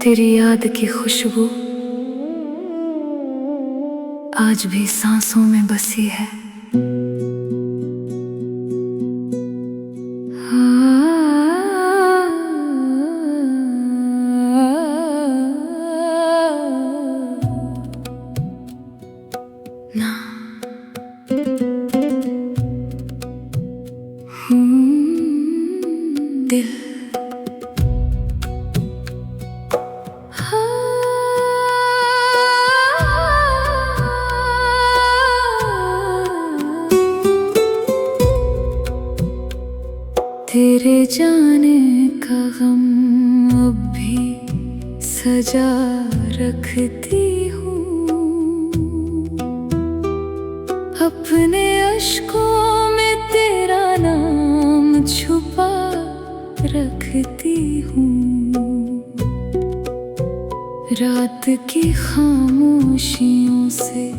तेरी याद की खुशबू आज भी सांसों में बसी है। ना दिल तेरे जाने का गम अब भी सजा रखती हूँ, अपने अश्कों में तेरा नाम छुपा रखती हूँ। रात की खामोशियों से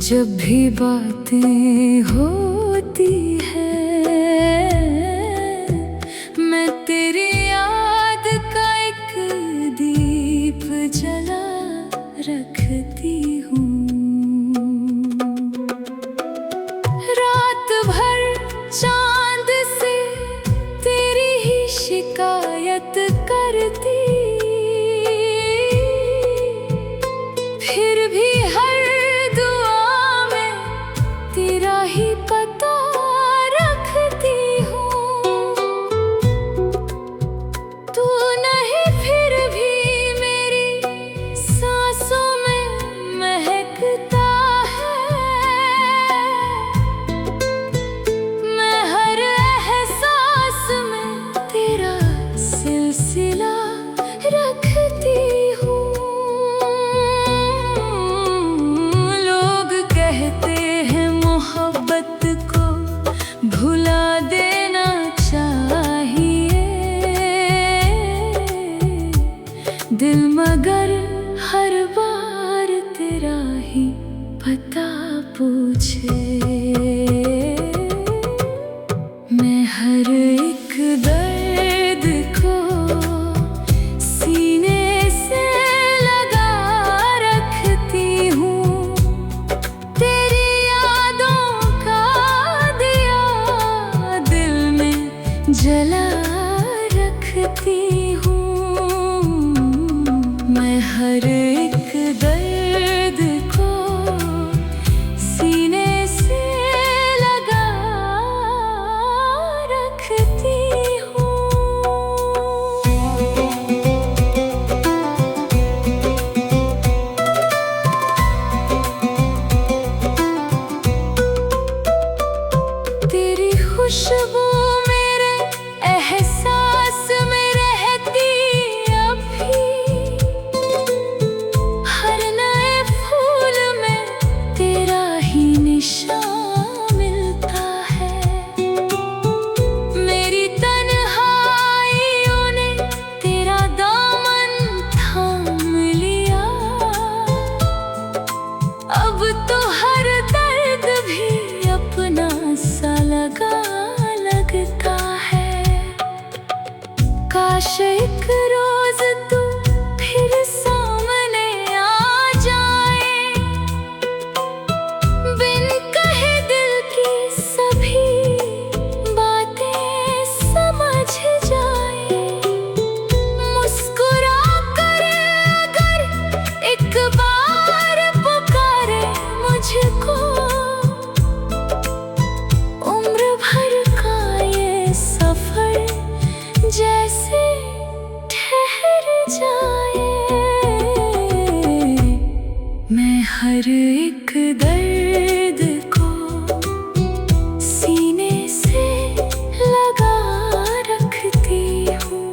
जब भी बातें होती है, मैं तेरी याद का एक दीप जला रखती हूँ। रात भर चांद से तेरी ही शिकायत करती, फिर भी हर दुआ में तेरा ही पता रखती हूँ। तू नहीं फिर भी मेरी सांसों में महकता है, मैं हर एहसास में तेरा सिलसिला रखती हूँ। लोग कहते हैं मोहब्बत को भुला देना चाहिए, दिल मगर हर बार तेरा ही पता पूछे। मैं हर एक दर्द को सीने से लगा रखती हूँ, तेरी यादों का दिया दिल में जला रखती हूँ। मैं हर एक दर्द को सीने से लगा रखती हूँ। तेरी खुशबू मेरे एहसास में रहती अब भी, हर नए फूल में तेरा ही निशान मिलता है। मेरी तन्हाइयों ने तेरा दामन थाम लिया, अब तो हर दर्द भी अपना सा लगता है। काश एक रोज तू फिर सामने आ जाए, बिन कहे दिल की सभी बातें समझ जाए। मुस्कुरा कर अगर एक बार पुकारे मुझको, उम्र भर का ये सफर जैसे ठहर जाए। मैं हर एक दर्द को सीने से लगा रखती हूँ,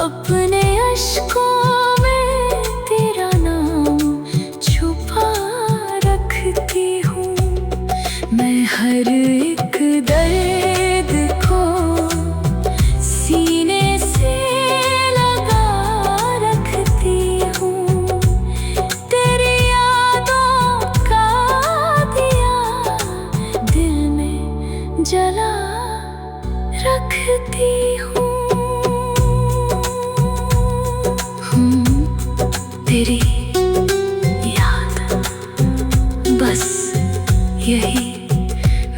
अपने अश्कों में तेरा नाम छुपा रखती हूँ। मैं हर एक दर्द को सीने से लगा रखती हूँ, तेरी यादों का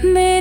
मैं